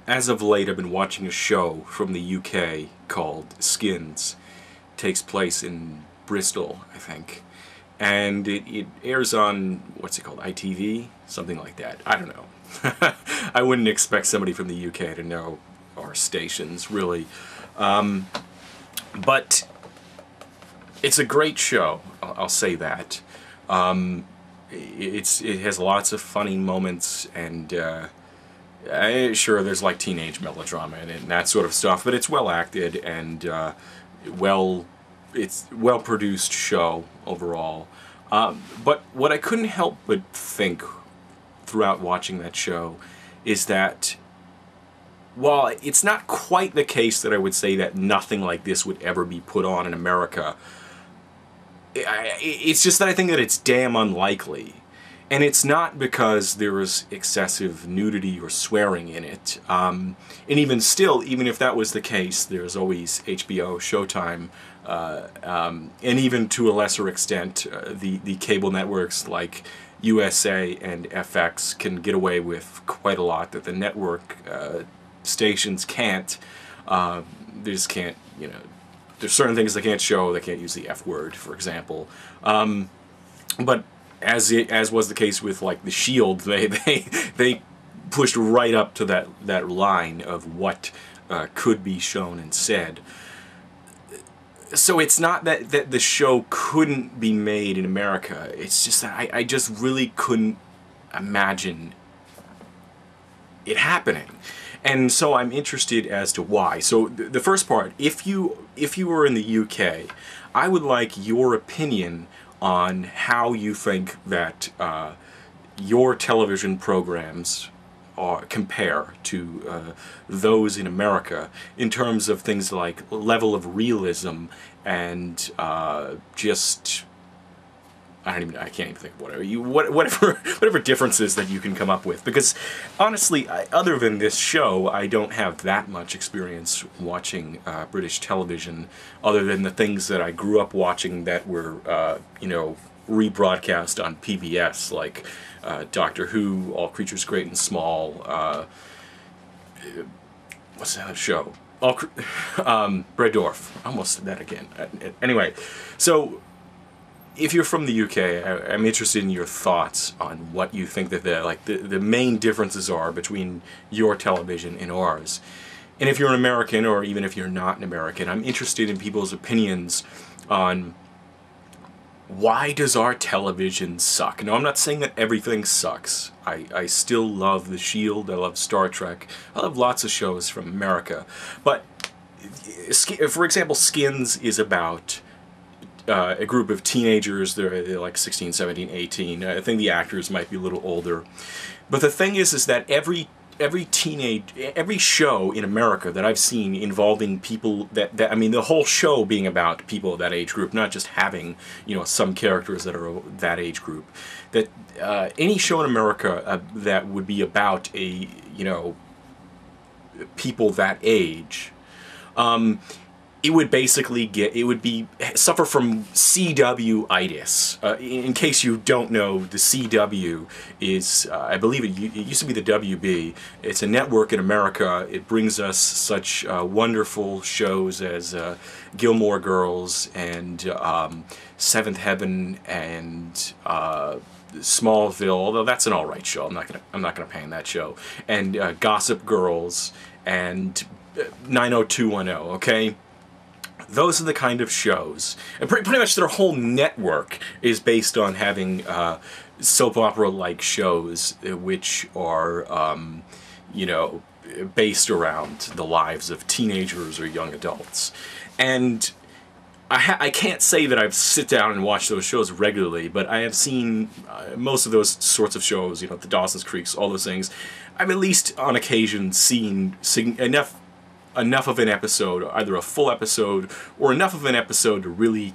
As of late, I've been watching a show from the UK called Skins. It takes place in Bristol, I think. And it airs on, what's it called, ITV? Something like that. I don't know. I wouldn't expect somebody from the UK to know our stations, really. But it's a great show, I'll say that. It has lots of funny moments, and sure, there's like teenage melodrama in it and that sort of stuff, but it's well acted and it's well produced show overall. But what I couldn't help but think throughout watching that show is that while it's not quite the case that I would say that nothing like this would ever be put on in America, it's just that I think that it's damn unlikely. And it's not because there is excessive nudity or swearing in it. And even still, even if that was the case, there's always HBO, Showtime, and even to a lesser extent, the cable networks like USA and FX can get away with quite a lot that the network stations can't. They just can't, there's certain things they can't show. They can't use the F word, for example. But as was the case with like The Shield, they pushed right up to that line of what could be shown and said. So it's not that the show couldn't be made in America. It's just that I just really couldn't imagine it happening. And so I'm interested as to why. So the first part, if you were in the UK, I would like your opinion on how you think that your television programs compare to those in America in terms of things like level of realism and just I can't even think of whatever differences that you can come up with, because honestly, other than this show, I don't have that much experience watching British television, other than the things that I grew up watching that were rebroadcast on PBS, like Doctor Who, All Creatures Great and Small. What's that show? Red Dwarf. Almost said that again. Anyway, so if you're from the UK, I'm interested in your thoughts on what you think that the main differences are between your television and ours. And if you're an American, or even if you're not an American, I'm interested in people's opinions on why does our television suck. Now, I'm not saying that everything sucks. I still love The Shield, I love Star Trek, I love lots of shows from America. But, for example, Skins is about a group of teenagers. They're like 16, 17, 18. I think the actors might be a little older. But the thing is that every show in America that I've seen involving people I mean, the whole show being about people of that age group, not just having, some characters that are that age group, that any show in America that would be about people that age, it would basically suffer from CW-itis. In case you don't know, the CW is, I believe it used to be the WB. It's a network in America. It brings us such wonderful shows as Gilmore Girls and Seventh Heaven and Smallville, although that's an alright show. I'm not gonna pan that show. And Gossip Girls and 90210. Okay. Those are the kind of shows, and pretty much their whole network is based on having soap opera-like shows, which are, based around the lives of teenagers or young adults. And I can't say that I've sit down and watched those shows regularly, but I have seen most of those sorts of shows, the Dawson's Creeks, all those things. I've at least on occasion seen enough of an episode, either a full episode or enough of an episode to really,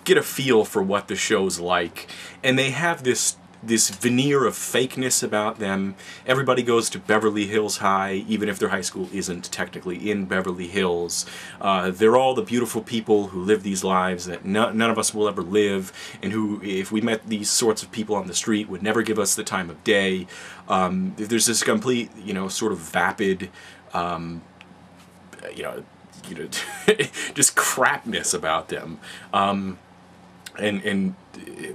get a feel for what the show's like. And they have this this veneer of fakeness about them. Everybody goes to Beverly Hills High, even if their high school isn't technically in Beverly Hills. They're all the beautiful people who live these lives that none of us will ever live, and who, if we met these sorts of people on the street, would never give us the time of day. There's this complete, sort of vapid, just crapness about them. And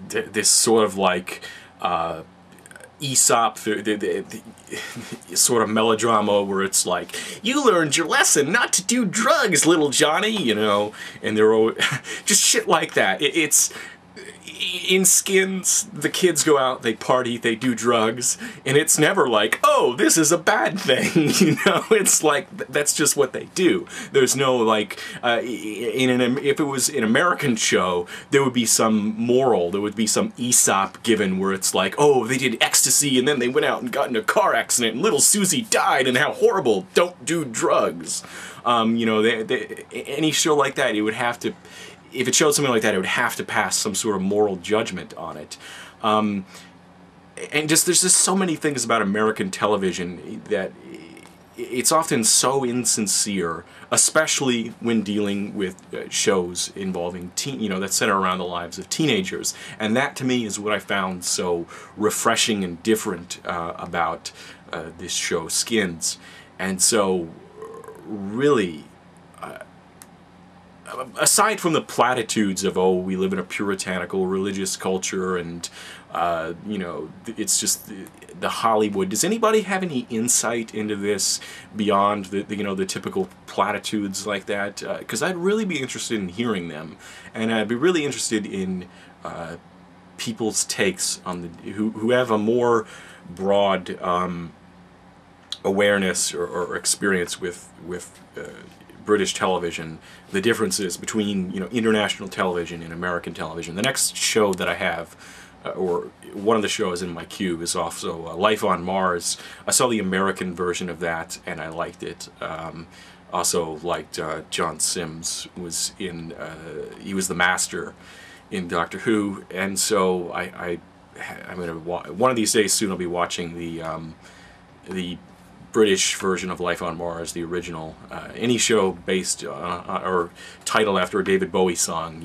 this sort of like Aesop, the sort of melodrama where it's like, you learned your lesson not to do drugs, little Johnny, and they're all just shit like that. It's in Skins, the kids go out, they party, they do drugs, and it's never like, oh, this is a bad thing, it's like, that's just what they do. There's no, like, if it was an American show, there would be some moral, there would be some Aesop given where it's like, oh, they did ecstasy, and then they went out and got in a car accident, and little Susie died, and how horrible, don't do drugs. Any show like that, it would have to, if it showed something like that, it would have to pass some sort of moral judgment on it. And there's just so many things about American television that it's often so insincere, especially when dealing with shows involving that center around the lives of teenagers. And that, to me, is what I found so refreshing and different about this show, Skins. And so, really, aside from the platitudes of, oh, we live in a puritanical religious culture and, it's just the Hollywood, does anybody have any insight into this beyond the typical platitudes like that? Because I'd really be interested in hearing them, and I'd be really interested in people's takes on who have a more broad awareness or experience with British television, the differences between international television and American television. The next show that I have, or one of the shows in my queue, is also Life on Mars. I saw the American version of that and I liked it. Also liked John Sims was in. He was the Master in Doctor Who, and so I'm gonna one of these days soon I'll be watching the British version of Life on Mars, the original. Any show based or titled after a David Bowie song,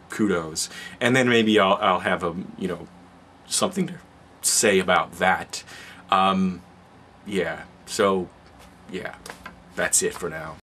kudos. And then maybe I'll have something to say about that. Yeah. So yeah, that's it for now.